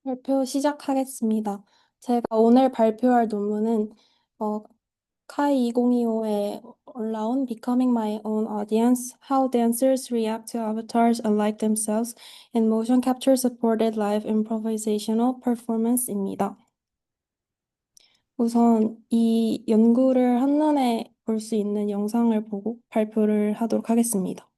발표 시작하겠습니다. 제가 오늘 발표할 논문은 어, 카이 2025에 올라온 Becoming My Own Audience: How Dancers React to Avatars Unlike Themselves in Motion Capture Supported Live Improvisational Performance입니다. 우선 이 연구를 한눈에 볼 수 있는 영상을 보고 발표를 하도록 하겠습니다.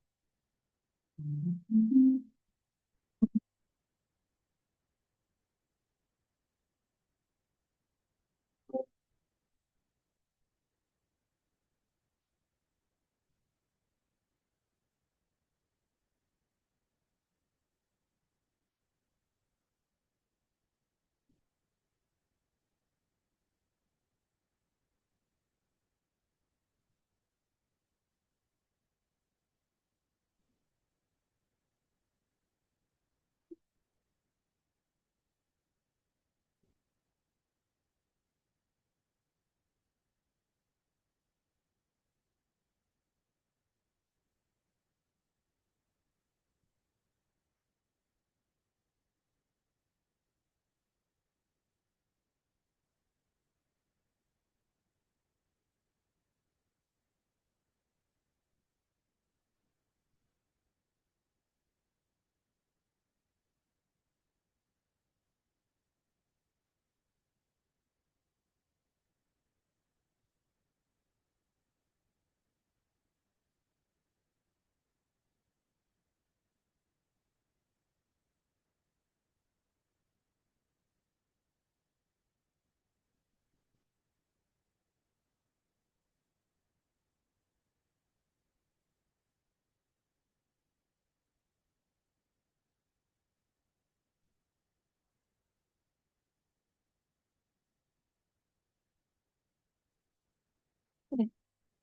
네.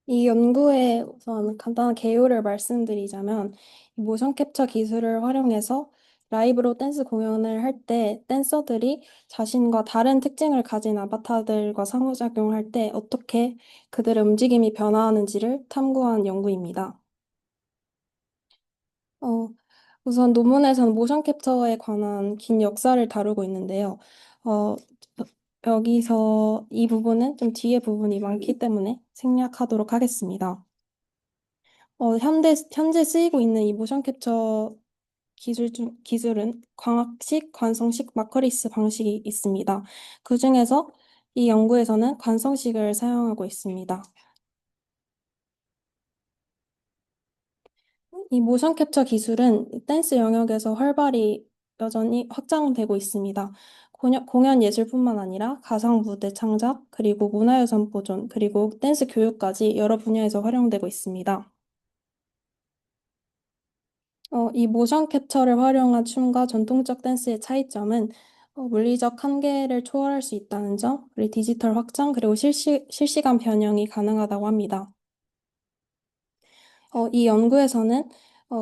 이 연구의 우선 간단한 개요를 말씀드리자면, 이 모션 캡처 기술을 활용해서 라이브로 댄스 공연을 할 때 댄서들이 자신과 다른 특징을 가진 아바타들과 상호작용할 때 어떻게 그들의 움직임이 변화하는지를 탐구한 연구입니다. 어, 우선 논문에서는 모션 캡처에 관한 긴 역사를 다루고 있는데요. 어, 여기서 이 부분은 좀 뒤에 부분이 많기 때문에 생략하도록 하겠습니다. 현재 쓰이고 있는 이 모션 캡처 기술은 광학식, 관성식, 마커리스 방식이 있습니다. 그중에서 이 연구에서는 관성식을 사용하고 있습니다. 이 모션 캡처 기술은 댄스 영역에서 활발히 여전히 확장되고 있습니다. 공연 예술뿐만 아니라 가상 무대 창작, 그리고 문화유산 보존, 그리고 댄스 교육까지 여러 분야에서 활용되고 있습니다. 이 모션 캡처를 활용한 춤과 전통적 댄스의 차이점은 물리적 한계를 초월할 수 있다는 점, 그리고 디지털 확장, 그리고 실시간 변형이 가능하다고 합니다. 이 연구에서는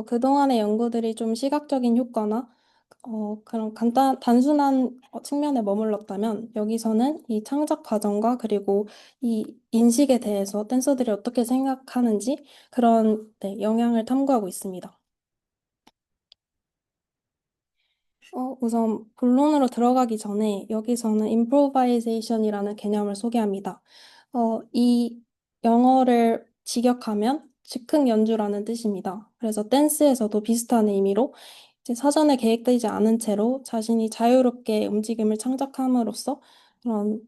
그동안의 연구들이 좀 시각적인 효과나 그런 단순한 측면에 머물렀다면 여기서는 이 창작 과정과 그리고 이 인식에 대해서 댄서들이 어떻게 생각하는지 그런 네, 영향을 탐구하고 있습니다. 우선 본론으로 들어가기 전에 여기서는 improvisation이라는 개념을 소개합니다. 이 영어를 직역하면 즉흥 연주라는 뜻입니다. 그래서 댄스에서도 비슷한 의미로 이제 사전에 계획되지 않은 채로 자신이 자유롭게 움직임을 창작함으로써 그런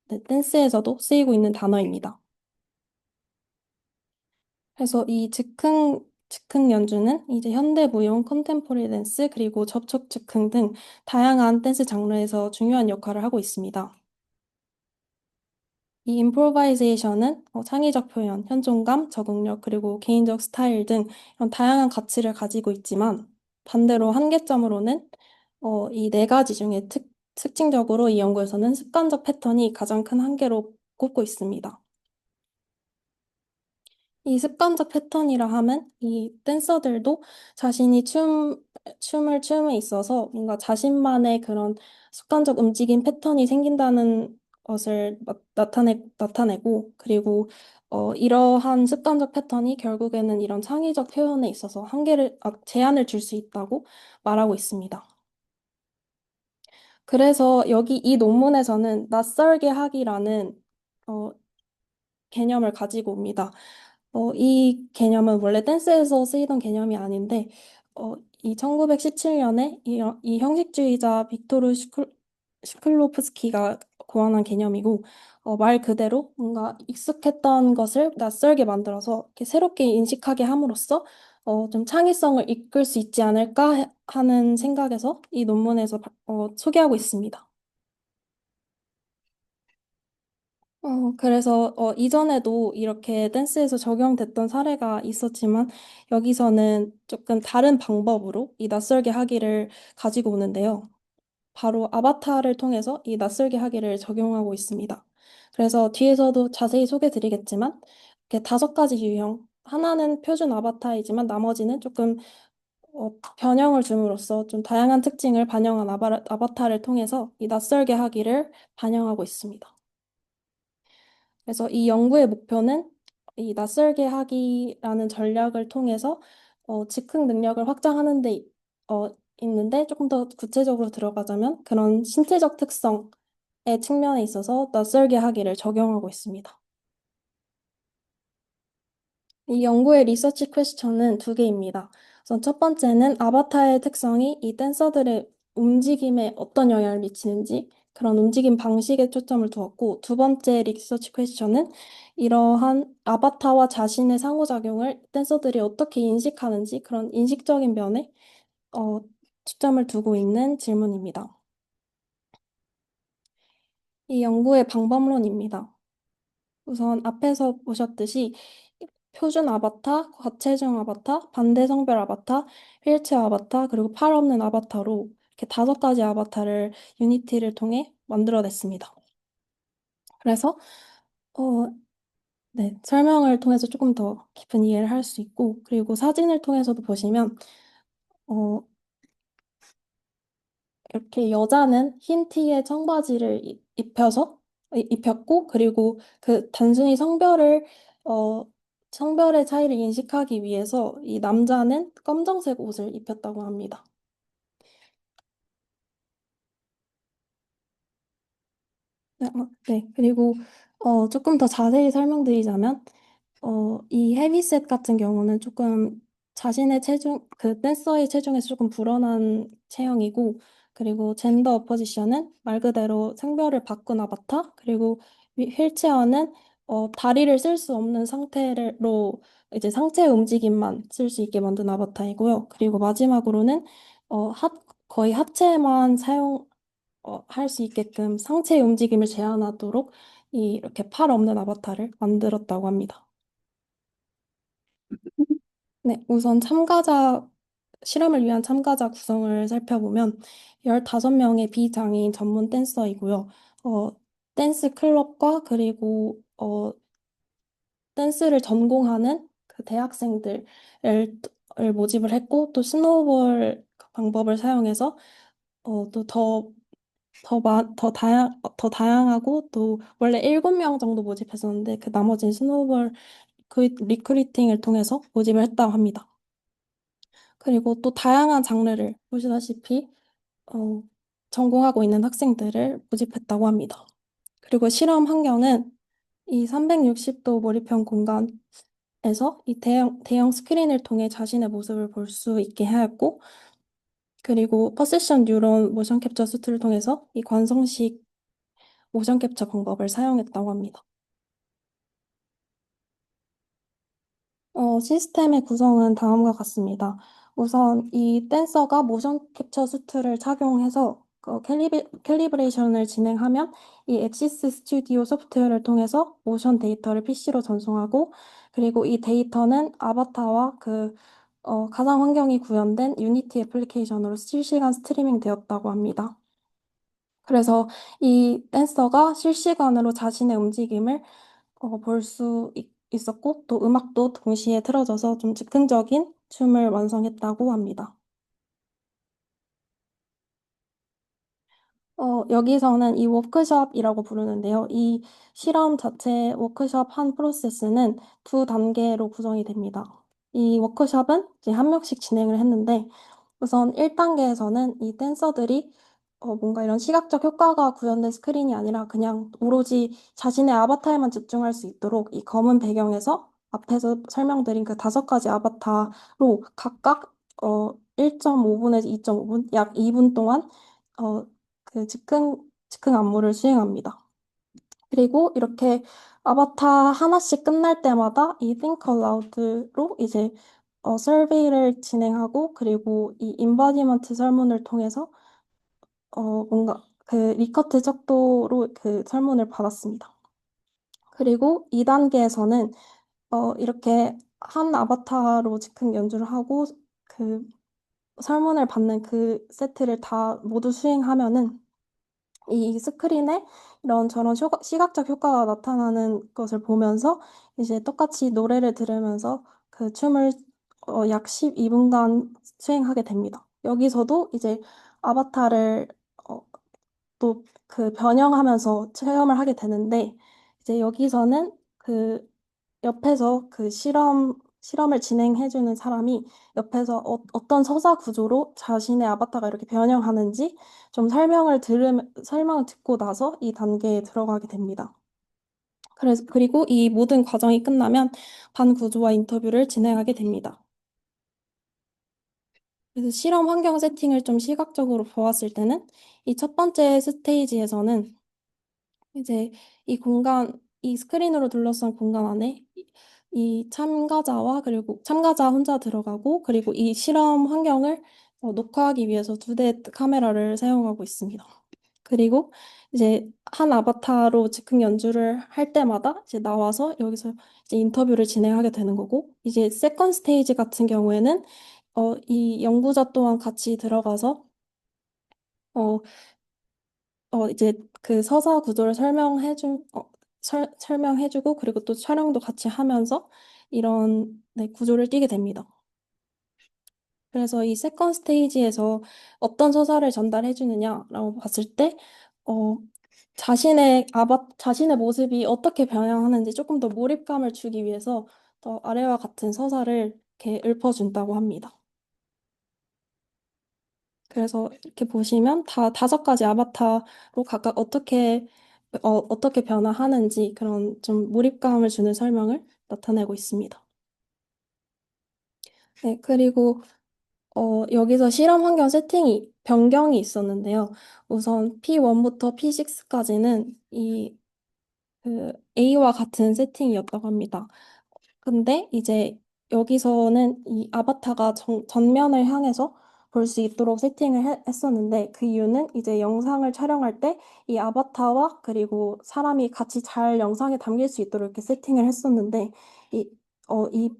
네, 댄스에서도 쓰이고 있는 단어입니다. 그래서 이 즉흥 연주는 이제 현대 무용, 컨템포리 댄스, 그리고 접촉 즉흥 등 다양한 댄스 장르에서 중요한 역할을 하고 있습니다. 이 임프로바이제이션은 창의적 표현, 현존감, 적응력, 그리고 개인적 스타일 등 이런 다양한 가치를 가지고 있지만 반대로 한계점으로는 이 네 가지 중에 특징적으로 이 연구에서는 습관적 패턴이 가장 큰 한계로 꼽고 있습니다. 이 습관적 패턴이라 하면 이 댄서들도 자신이 춤을 춤에 있어서 뭔가 자신만의 그런 습관적 움직임 패턴이 생긴다는 것을 나타내고 그리고 이러한 습관적 패턴이 결국에는 이런 창의적 표현에 있어서 제한을 줄 수 있다고 말하고 있습니다. 그래서 여기 이 논문에서는 낯설게 하기라는 어, 개념을 가지고 옵니다. 이 개념은 원래 댄스에서 쓰이던 개념이 아닌데, 이 1917년에 이 형식주의자 빅토르 슈클로프스키가 고안한 개념이고, 말 그대로 뭔가 익숙했던 것을 낯설게 만들어서 이렇게 새롭게 인식하게 함으로써 좀 창의성을 이끌 수 있지 않을까 하는 생각에서 이 논문에서 소개하고 있습니다. 그래서 이전에도 이렇게 댄스에서 적용됐던 사례가 있었지만 여기서는 조금 다른 방법으로 이 낯설게 하기를 가지고 오는데요. 바로 아바타를 통해서 이 낯설게 하기를 적용하고 있습니다. 그래서 뒤에서도 자세히 소개 드리겠지만 이렇게 5가지 유형. 하나는 표준 아바타이지만 나머지는 조금 변형을 줌으로써 좀 다양한 특징을 반영한 아바타를 통해서 이 낯설게 하기를 반영하고 있습니다. 그래서 이 연구의 목표는 이 낯설게 하기라는 전략을 통해서 즉흥 능력을 확장하는 데 있는데 조금 더 구체적으로 들어가자면 그런 신체적 특성의 측면에 있어서 낯설게 하기를 적용하고 있습니다. 이 연구의 리서치 퀘스천은 2개입니다. 우선 첫 번째는 아바타의 특성이 이 댄서들의 움직임에 어떤 영향을 미치는지 그런 움직임 방식에 초점을 두었고 두 번째 리서치 퀘스천은 이러한 아바타와 자신의 상호작용을 댄서들이 어떻게 인식하는지 그런 인식적인 면에 어, 초점을 두고 있는 질문입니다. 이 연구의 방법론입니다. 우선 앞에서 보셨듯이 표준 아바타, 과체중 아바타, 반대 성별 아바타, 휠체어 아바타, 그리고 팔 없는 아바타로 이렇게 5가지 아바타를 유니티를 통해 만들어냈습니다. 그래서 어, 네, 설명을 통해서 조금 더 깊은 이해를 할 수 있고, 그리고 사진을 통해서도 보시면 어, 이렇게 여자는 흰 티에 청바지를 입혔고, 그리고 그 단순히 어, 성별의 차이를 인식하기 위해서 이 남자는 검정색 옷을 입혔다고 합니다. 네, 네. 그리고 조금 더 자세히 설명드리자면, 이 헤비셋 같은 경우는 조금 자신의 그 댄서의 체중에서 조금 불어난 체형이고, 그리고 젠더 어포지션은 말 그대로 성별을 바꾼 아바타, 그리고 휠체어는 다리를 쓸 수 없는 상태로 이제 상체 움직임만 쓸 수 있게 만든 아바타이고요. 그리고 마지막으로는 어, 하, 거의 하체만 할 수 있게끔 상체 움직임을 제한하도록 이렇게 팔 없는 아바타를 만들었다고 합니다. 네, 우선 실험을 위한 참가자 구성을 살펴보면 15명의 비장애인 전문 댄서이고요. 어, 댄스 클럽과 그리고 댄스를 전공하는 그 대학생들을 을 모집을 했고 또 스노우볼 방법을 사용해서 더 다양하고 또 원래 7명 정도 모집했었는데 그 나머지는 스노우볼 리크루팅을 통해서 모집을 했다고 합니다. 그리고 또 다양한 장르를 보시다시피 어, 전공하고 있는 학생들을 모집했다고 합니다. 그리고 실험 환경은 이 360도 몰입형 공간에서 이 대형 스크린을 통해 자신의 모습을 볼 수 있게 하였고, 그리고 퍼세션 뉴런 모션 캡처 수트를 통해서 이 관성식 모션 캡처 방법을 사용했다고 합니다. 시스템의 구성은 다음과 같습니다. 우선 이 댄서가 모션 캡처 수트를 착용해서 캘리브레이션을 진행하면 이 엑시스 스튜디오 소프트웨어를 통해서 모션 데이터를 PC로 전송하고 그리고 이 데이터는 아바타와 가상 환경이 구현된 유니티 애플리케이션으로 실시간 스트리밍 되었다고 합니다. 그래서 이 댄서가 실시간으로 자신의 움직임을 볼 수 있었고, 또 음악도 동시에 틀어져서 좀 즉흥적인 춤을 완성했다고 합니다. 여기서는 이 워크숍이라고 부르는데요. 이 실험 자체 워크숍 한 프로세스는 2단계로 구성이 됩니다. 이 워크숍은 이제 한 명씩 진행을 했는데, 우선 1단계에서는 이 댄서들이 뭔가 이런 시각적 효과가 구현된 스크린이 아니라 그냥 오로지 자신의 아바타에만 집중할 수 있도록 이 검은 배경에서 앞에서 설명드린 그 다섯 가지 아바타로 각각 1.5분에서 2.5분, 약 2분 동안 어, 그 즉흥 안무를 수행합니다. 그리고 이렇게 아바타 하나씩 끝날 때마다 이 Think Aloud로 이제 서베이를 진행하고 그리고 이 인바디먼트 설문을 통해서 뭔가 그 리커트 척도로 그 설문을 받았습니다. 그리고 2단계에서는 이렇게 한 아바타로 즉흥 연주를 하고 그 설문을 받는 그 세트를 다 모두 수행하면은 이 스크린에 이런 저런 시각적 효과가 나타나는 것을 보면서 이제 똑같이 노래를 들으면서 그 춤을 약 12분간 수행하게 됩니다. 여기서도 이제 아바타를 어, 또 그 변형하면서 체험을 하게 되는데 이제 여기서는 그 옆에서 그 실험을 진행해주는 사람이 옆에서 어떤 서사 구조로 자신의 아바타가 이렇게 변형하는지 좀 설명을 듣고 나서 이 단계에 들어가게 됩니다. 그리고 이 모든 과정이 끝나면 반구조화 인터뷰를 진행하게 됩니다. 그래서 실험 환경 세팅을 좀 시각적으로 보았을 때는 이 첫 번째 스테이지에서는 이제 이 스크린으로 둘러싼 공간 안에 이 참가자와 그리고 참가자 혼자 들어가고 그리고 이 실험 환경을 녹화하기 위해서 두 대의 카메라를 사용하고 있습니다. 그리고 이제 한 아바타로 즉흥 연주를 할 때마다 이제 나와서 여기서 이제 인터뷰를 진행하게 되는 거고 이제 세컨 스테이지 같은 경우에는 이 연구자 또한 같이 들어가서 어, 이제 그 서사 구조를 설명해주고, 그리고 또 촬영도 같이 하면서 이런, 네, 구조를 띠게 됩니다. 그래서 이 세컨 스테이지에서 어떤 서사를 전달해주느냐라고 봤을 때, 어, 자신의 모습이 어떻게 변형하는지 조금 더 몰입감을 주기 위해서 더 아래와 같은 서사를 이렇게 읊어준다고 합니다. 그래서 이렇게 보시면 다 다섯 가지 아바타로 각각 어떻게 변화하는지 그런 좀 몰입감을 주는 설명을 나타내고 있습니다. 네, 그리고 여기서 실험 환경 변경이 있었는데요. 우선 P1부터 P6까지는 그 A와 같은 세팅이었다고 합니다. 근데 이제 여기서는 이 아바타가 전면을 향해서 볼 수 있도록 했었는데 그 이유는 이제 영상을 촬영할 때 이 아바타와 그리고 사람이 같이 잘 영상에 담길 수 있도록 이렇게 세팅을 했었는데 이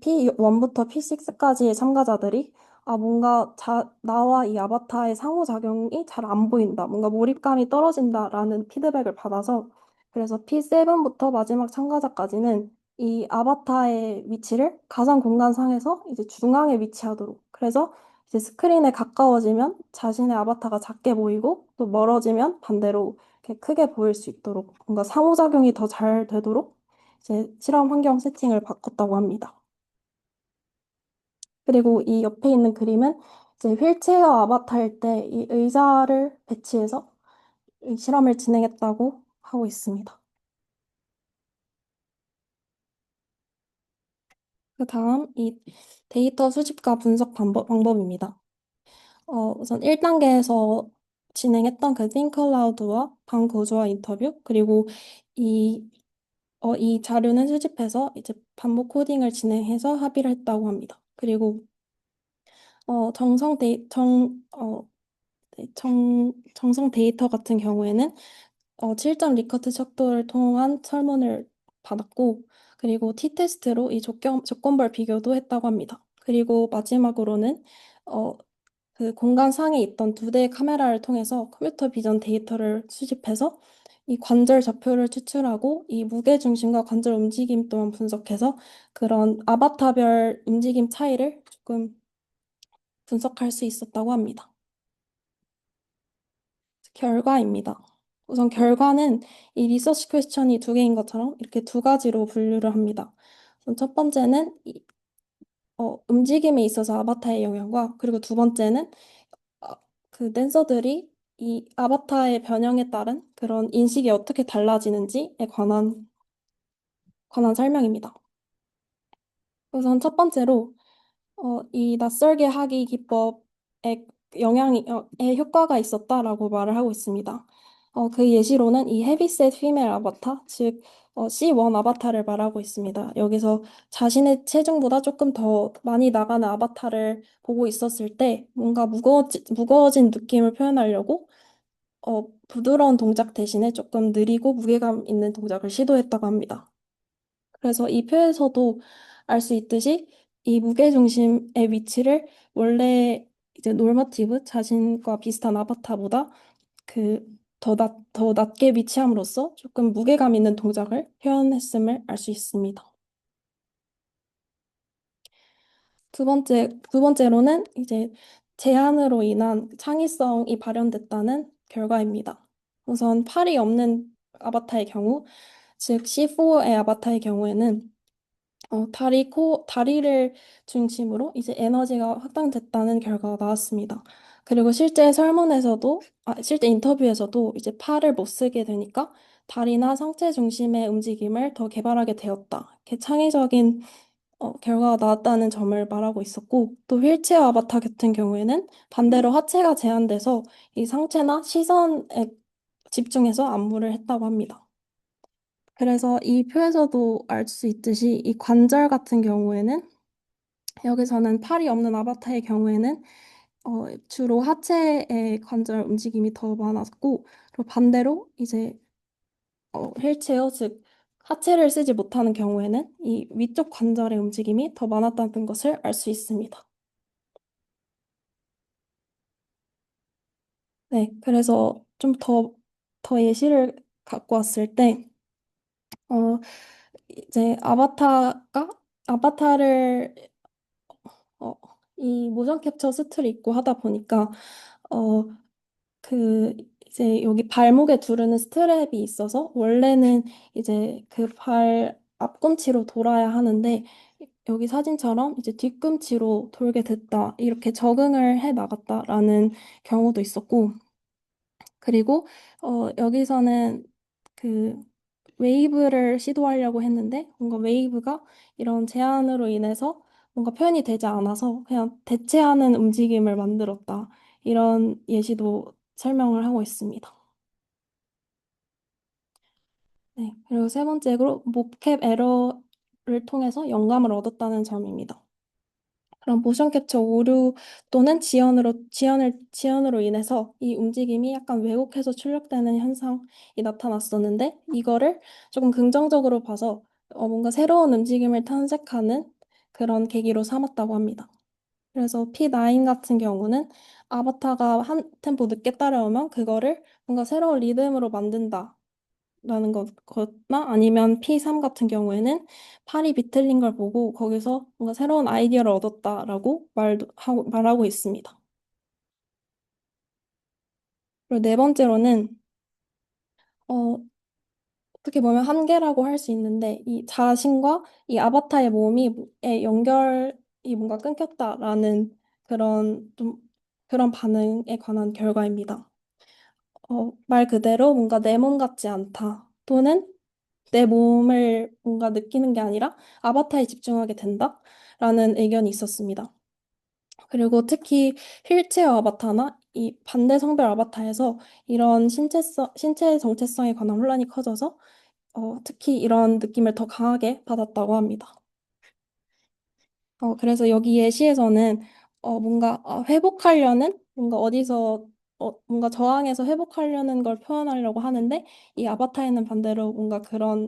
P1부터 P6까지의 참가자들이 뭔가 나와 이 아바타의 상호작용이 잘 안 보인다. 뭔가 몰입감이 떨어진다라는 피드백을 받아서 그래서 P7부터 마지막 참가자까지는 이 아바타의 위치를 가상 공간상에서 이제 중앙에 위치하도록. 그래서 이제 스크린에 가까워지면 자신의 아바타가 작게 보이고 또 멀어지면 반대로 이렇게 크게 보일 수 있도록 뭔가 상호작용이 더 잘 되도록 이제 실험 환경 세팅을 바꿨다고 합니다. 그리고 이 옆에 있는 그림은 이제 휠체어 아바타일 때 이 의자를 배치해서 이 실험을 진행했다고 하고 있습니다. 그 다음 이 데이터 수집과 분석 방법입니다. 우선 1단계에서 진행했던 그 Think Aloud와 방구조화 인터뷰, 그리고 이, 이 자료는 수집해서 이제 반복 코딩을 진행해서 합의를 했다고 합니다. 그리고 정성 데이터 같은 경우에는 7점 리커트 척도를 통한 설문을 받았고, 그리고 T-테스트로 이 조건별 비교도 했다고 합니다. 그리고 마지막으로는 어, 그 공간상에 있던 두 대의 카메라를 통해서 컴퓨터 비전 데이터를 수집해서 이 관절 좌표를 추출하고 이 무게 중심과 관절 움직임 또한 분석해서 그런 아바타별 움직임 차이를 조금 분석할 수 있었다고 합니다. 결과입니다. 우선 결과는 이 리서치 퀘스천이 두 개인 것처럼 이렇게 두 가지로 분류를 합니다. 우선 첫 번째는 움직임에 있어서 아바타의 영향과 그리고 두 번째는 그 댄서들이 이 아바타의 변형에 따른 그런 인식이 어떻게 달라지는지에 관한 설명입니다. 우선 첫 번째로 이 낯설게 하기 기법에 에 효과가 있었다라고 말을 하고 있습니다. 그 예시로는 이 헤비셋 피멜 아바타, 즉 C1 아바타를 말하고 있습니다. 여기서 자신의 체중보다 조금 더 많이 나가는 아바타를 보고 있었을 때 뭔가 무거워진 느낌을 표현하려고 부드러운 동작 대신에 조금 느리고 무게감 있는 동작을 시도했다고 합니다. 그래서 이 표에서도 알 수 있듯이 이 무게중심의 위치를 원래 이제 노르마티브 자신과 비슷한 아바타보다 더 낮게 위치함으로써 조금 무게감 있는 동작을 표현했음을 알 수 있습니다. 두 번째로는 이제 제한으로 인한 창의성이 발현됐다는 결과입니다. 우선 팔이 없는 아바타의 경우, 즉 C4의 아바타의 경우에는 다리를 중심으로 이제 에너지가 확장됐다는 결과가 나왔습니다. 그리고 실제 인터뷰에서도 이제 팔을 못 쓰게 되니까 다리나 상체 중심의 움직임을 더 개발하게 되었다. 이렇게 창의적인 결과가 나왔다는 점을 말하고 있었고, 또 휠체어 아바타 같은 경우에는 반대로 하체가 제한돼서 이 상체나 시선에 집중해서 안무를 했다고 합니다. 그래서 이 표에서도 알 수 있듯이 이 관절 같은 경우에는 여기서는 팔이 없는 아바타의 경우에는 주로 하체의 관절 움직임이 더 많았고 그리고 반대로 이제 휠체어 즉 하체를 쓰지 못하는 경우에는 이 위쪽 관절의 움직임이 더 많았다는 것을 알 수 있습니다. 네, 그래서 좀 더 예시를 갖고 왔을 때 어, 이제 아바타를 어, 이 모션 캡처 수트를 입고 하다 보니까 어, 그 이제 여기 발목에 두르는 스트랩이 있어서 원래는 이제 그 발 앞꿈치로 돌아야 하는데 여기 사진처럼 이제 뒤꿈치로 돌게 됐다. 이렇게 적응을 해 나갔다라는 경우도 있었고 그리고 여기서는 그 웨이브를 시도하려고 했는데 뭔가 웨이브가 이런 제한으로 인해서 뭔가 표현이 되지 않아서 그냥 대체하는 움직임을 만들었다. 이런 예시도 설명을 하고 있습니다. 네. 그리고 세 번째로 모캡 에러를 통해서 영감을 얻었다는 점입니다. 그럼 모션 캡처 오류 또는 지연으로 인해서 이 움직임이 약간 왜곡해서 출력되는 현상이 나타났었는데 이거를 조금 긍정적으로 봐서 뭔가 새로운 움직임을 탐색하는 그런 계기로 삼았다고 합니다. 그래서 P9 같은 경우는 아바타가 한 템포 늦게 따라오면 그거를 뭔가 새로운 리듬으로 만든다. 라는 거나 아니면 P3 같은 경우에는 팔이 비틀린 걸 보고 거기서 뭔가 새로운 아이디어를 얻었다라고 말하고 있습니다. 그리고 네 번째로는 어, 어떻게 보면 한계라고 할 수 있는데 이 자신과 이 아바타의 의 연결이 뭔가 끊겼다라는 그런 좀 그런 반응에 관한 결과입니다. 말 그대로 뭔가 내 몸 같지 않다. 또는 내 몸을 뭔가 느끼는 게 아니라 아바타에 집중하게 된다라는 의견이 있었습니다. 그리고 특히 휠체어 아바타나 이 반대 성별 아바타에서 이런 신체 정체성에 관한 혼란이 커져서 특히 이런 느낌을 더 강하게 받았다고 합니다. 그래서 여기 예시에서는 뭔가 회복하려는 뭔가 어디서 뭔가 저항해서 회복하려는 걸 표현하려고 하는데 이 아바타에는 반대로 뭔가 그런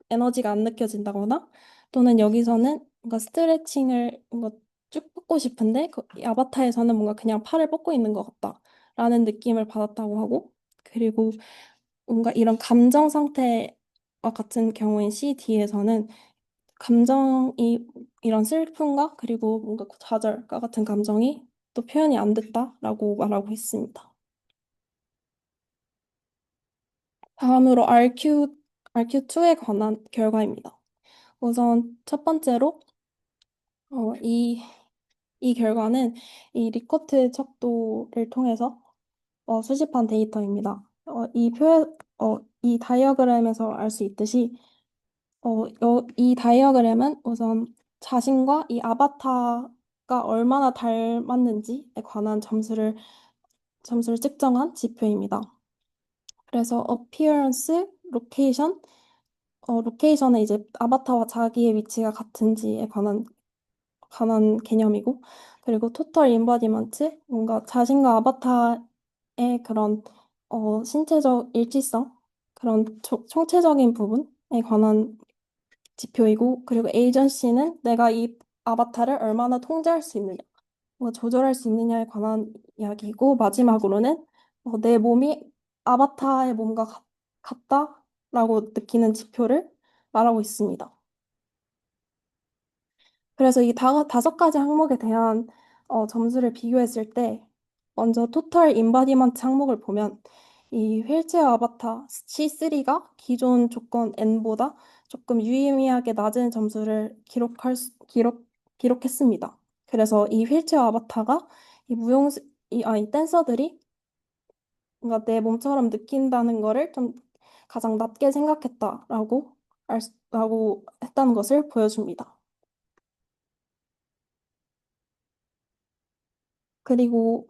에너지가 안 느껴진다거나 또는 여기서는 뭔가 스트레칭을 뭔가 쭉 뻗고 싶은데 이 아바타에서는 뭔가 그냥 팔을 뻗고 있는 것 같다라는 느낌을 받았다고 하고 그리고 뭔가 이런 감정 상태와 같은 경우인 CD에서는 감정이 이런 슬픔과 그리고 뭔가 좌절과 같은 감정이 또 표현이 안 됐다라고 말하고 있습니다. 다음으로 RQ2에 관한 결과입니다. 우선 첫 번째로 어, 이, 이 결과는 이 리커트 척도를 통해서 수집한 데이터입니다. 이 다이어그램에서 알 수 있듯이 이 다이어그램은 우선 자신과 이 아바타가 얼마나 닮았는지에 관한 점수를 측정한 지표입니다. 그래서 appearance, location, 로케이션은 이제 아바타와 자기의 위치가 같은지에 관한 개념이고, 그리고 토탈 인바디먼트, 뭔가 자신과 아바타의 그런 신체적 일치성, 그런 총체적인 부분에 관한 지표이고, 그리고 에이전시는 내가 이 아바타를 얼마나 통제할 수 있느냐, 뭐 조절할 수 있느냐에 관한 이야기이고, 마지막으로는 내 몸이 아바타의 몸과 같다라고 느끼는 지표를 말하고 있습니다. 그래서 이 다섯 가지 항목에 대한 점수를 비교했을 때 먼저 토탈 인바디먼트 항목을 보면 이 휠체어 아바타 C3가 기존 조건 N보다 조금 유의미하게 낮은 점수를 기록했습니다. 그래서 이 휠체어 아바타가 이 이 댄서들이 뭔가 내 몸처럼 느낀다는 거를 좀 가장 낮게 생각했다라고 라고 했다는 것을 보여줍니다. 그리고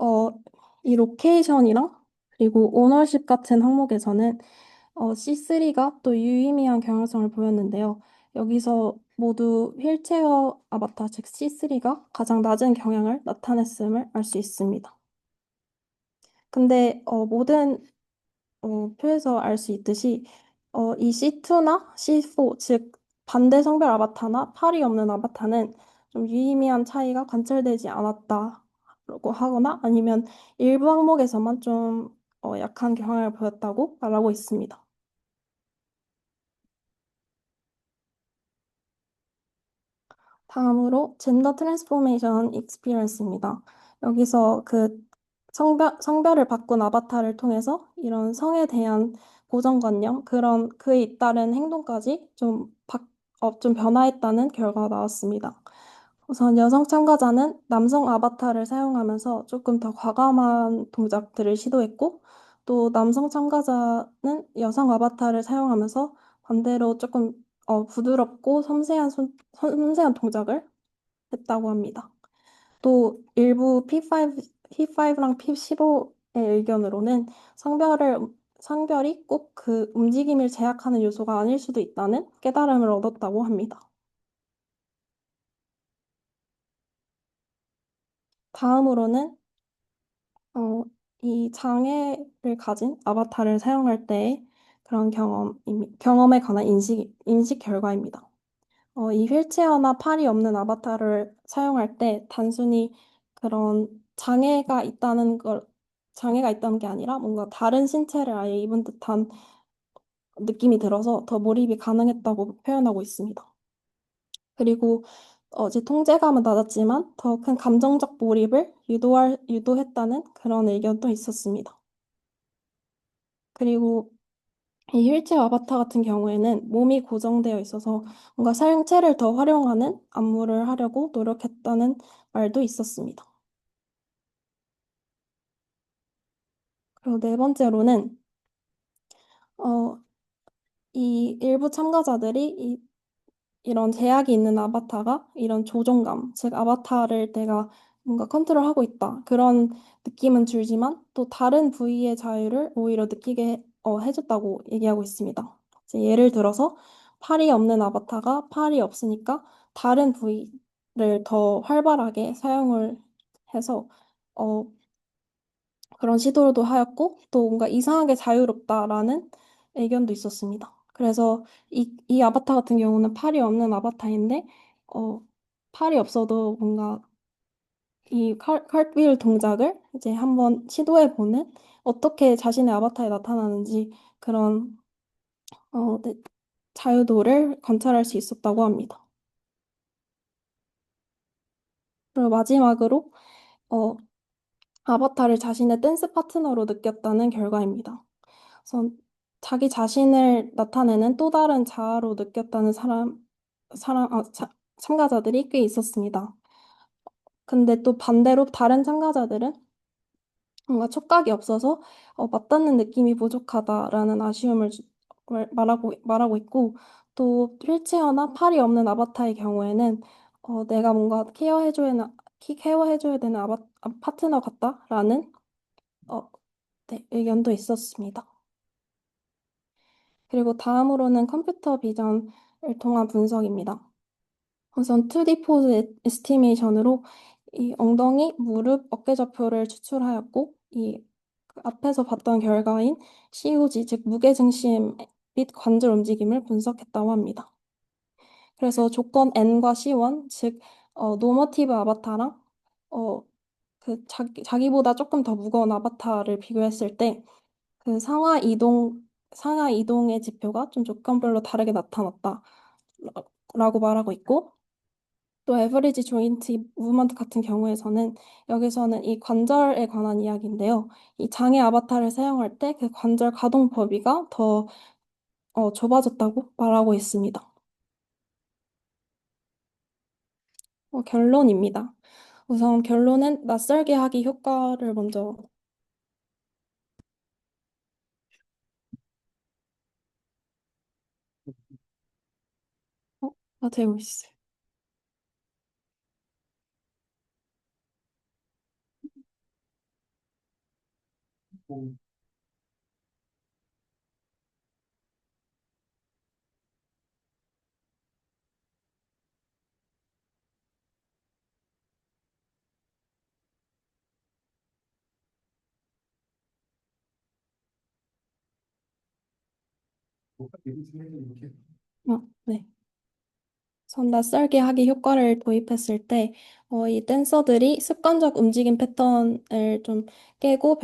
이 로케이션이랑 그리고 오너십 같은 항목에서는 C3가 또 유의미한 경향성을 보였는데요. 여기서 모두 휠체어 아바타, 즉 C3가 가장 낮은 경향을 나타냈음을 알 수 있습니다. 근데 모든 표에서 알 수 있듯이 이 C2나 C4, 즉 반대 성별 아바타나 팔이 없는 아바타는 좀 유의미한 차이가 관찰되지 않았다고 하거나 아니면 일부 항목에서만 좀 약한 경향을 보였다고 말하고 있습니다. 다음으로 젠더 트랜스포메이션 익스피리언스입니다. 여기서 그 성별을 바꾼 아바타를 통해서 이런 성에 대한 고정관념, 그런 그에 잇따른 행동까지 좀 변화했다는 결과가 나왔습니다. 우선 여성 참가자는 남성 아바타를 사용하면서 조금 더 과감한 동작들을 시도했고, 또 남성 참가자는 여성 아바타를 사용하면서 반대로 조금 부드럽고 섬세한 동작을 했다고 합니다. 또 일부 P5랑 P15의 의견으로는 성별이 꼭 그 움직임을 제약하는 요소가 아닐 수도 있다는 깨달음을 얻었다고 합니다. 다음으로는 어, 이 장애를 가진 아바타를 사용할 때의 그런 경험에 관한 인식 결과입니다. 이 휠체어나 팔이 없는 아바타를 사용할 때 단순히 그런 장애가 있다는 게 아니라 뭔가 다른 신체를 아예 입은 듯한 느낌이 들어서 더 몰입이 가능했다고 표현하고 있습니다. 그리고 이제 통제감은 낮았지만 더 큰 감정적 몰입을 유도했다는 그런 의견도 있었습니다. 그리고 이 휠체어 아바타 같은 경우에는 몸이 고정되어 있어서 뭔가 사용체를 더 활용하는 안무를 하려고 노력했다는 말도 있었습니다. 그리고 네 번째로는 어, 이 일부 참가자들이 이런 제약이 있는 아바타가 이런 조종감, 즉 아바타를 내가 뭔가 컨트롤하고 있다. 그런 느낌은 줄지만 또 다른 부위의 자유를 오히려 느끼게 해줬다고 얘기하고 있습니다. 이제 예를 들어서 팔이 없는 아바타가 팔이 없으니까 다른 부위를 더 활발하게 사용을 해서 어, 그런 시도도 하였고 또 뭔가 이상하게 자유롭다라는 의견도 있었습니다. 그래서 이 아바타 같은 경우는 팔이 없는 아바타인데 어, 팔이 없어도 뭔가 이 칼빌 동작을 이제 한번 시도해보는 어떻게 자신의 아바타에 나타나는지 그런 네, 자유도를 관찰할 수 있었다고 합니다. 그리고 마지막으로 어, 아바타를 자신의 댄스 파트너로 느꼈다는 결과입니다. 우선 자기 자신을 나타내는 또 다른 자아로 느꼈다는 참가자들이 꽤 있었습니다. 근데 또 반대로 다른 참가자들은 뭔가 촉각이 없어서 맞닿는 느낌이 부족하다라는 아쉬움을 말하고 있고 또 휠체어나 팔이 없는 아바타의 경우에는 내가 뭔가 케어해줘야 되는 파트너 같다라는 어, 네, 의견도 있었습니다. 그리고 다음으로는 컴퓨터 비전을 통한 분석입니다. 우선 2D 포즈 에스티메이션으로 이 엉덩이, 무릎, 어깨 좌표를 추출하였고 그 앞에서 봤던 결과인 COG, 즉 무게중심 및 관절 움직임을 분석했다고 합니다. 그래서 조건 N과 C1, 즉 노머티브 아바타랑 자기보다 조금 더 무거운 아바타를 비교했을 때 그 상하 이동의 지표가 좀 조건별로 다르게 나타났다라고 말하고 있고 또 에버리지 조인트 무브먼트 같은 경우에서는 여기서는 이 관절에 관한 이야기인데요. 이 장애 아바타를 사용할 때 그 관절 가동 범위가 더 좁아졌다고 말하고 있습니다. 결론입니다. 우선 결론은 낯설게 하기 효과를 먼저 되고 있어요. 네. 선 낯설게 하기 효과를 도입했을 때, 이 댄서들이 습관적 움직임 패턴을 좀 깨고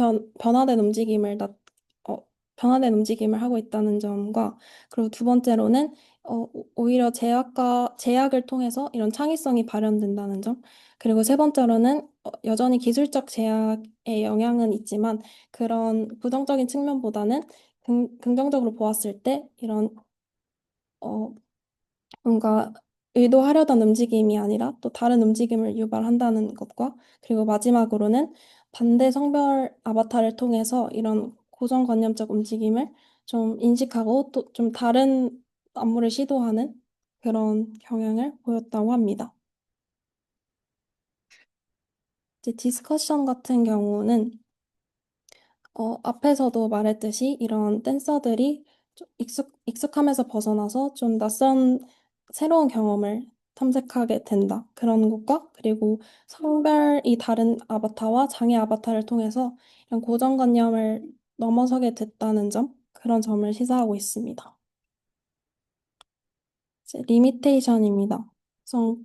변화된 움직임을 하고 있다는 점과, 그리고 두 번째로는, 오히려 제약을 통해서 이런 창의성이 발현된다는 점, 그리고 세 번째로는, 여전히 기술적 제약의 영향은 있지만, 그런 부정적인 측면보다는 긍정적으로 보았을 때, 이런, 어, 뭔가 의도하려던 움직임이 아니라 또 다른 움직임을 유발한다는 것과 그리고 마지막으로는 반대 성별 아바타를 통해서 이런 고정관념적 움직임을 좀 인식하고 또 좀 다른 안무를 시도하는 그런 경향을 보였다고 합니다. 이제 디스커션 같은 경우는 앞에서도 말했듯이 이런 댄서들이 좀 익숙함에서 벗어나서 좀 낯선 새로운 경험을 탐색하게 된다. 그런 것과 그리고 성별이 다른 아바타와 장애 아바타를 통해서 이런 고정관념을 넘어서게 됐다는 점, 그런 점을 시사하고 있습니다. 이제 리미테이션입니다. 그래서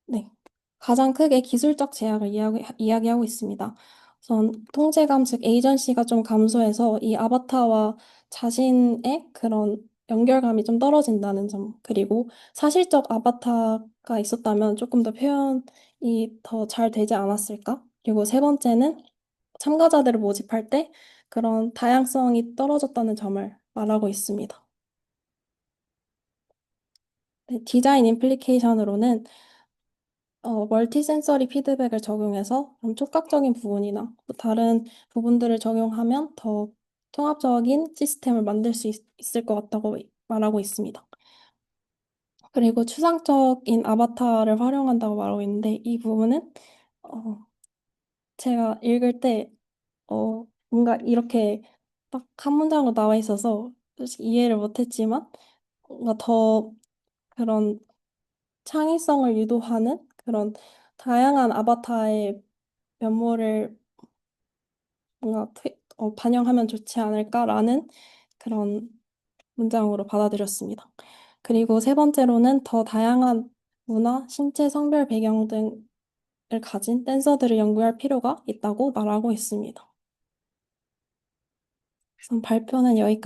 네. 가장 크게 기술적 제약을 이야기하고 있습니다. 우선 통제감, 즉 에이전시가 좀 감소해서 이 아바타와 자신의 그런 연결감이 좀 떨어진다는 점, 그리고 사실적 아바타가 있었다면 조금 더 표현이 더 잘 되지 않았을까? 그리고 세 번째는 참가자들을 모집할 때 그런 다양성이 떨어졌다는 점을 말하고 있습니다. 네, 디자인 임플리케이션으로는 멀티 센서리 피드백을 적용해서 좀 촉각적인 부분이나 또 다른 부분들을 적용하면 더 통합적인 시스템을 만들 수 있을 것 같다고 말하고 있습니다. 그리고 추상적인 아바타를 활용한다고 말하고 있는데 이 부분은 어, 제가 읽을 때 뭔가 이렇게 딱 한 문장으로 나와 있어서 솔직히 이해를 못했지만 뭔가 더 그런 창의성을 유도하는 그런 다양한 아바타의 면모를 뭔가 반영하면 좋지 않을까라는 그런 문장으로 받아들였습니다. 그리고 세 번째로는 더 다양한 문화, 신체, 성별 배경 등을 가진 댄서들을 연구할 필요가 있다고 말하고 있습니다. 우선 발표는 여기까지.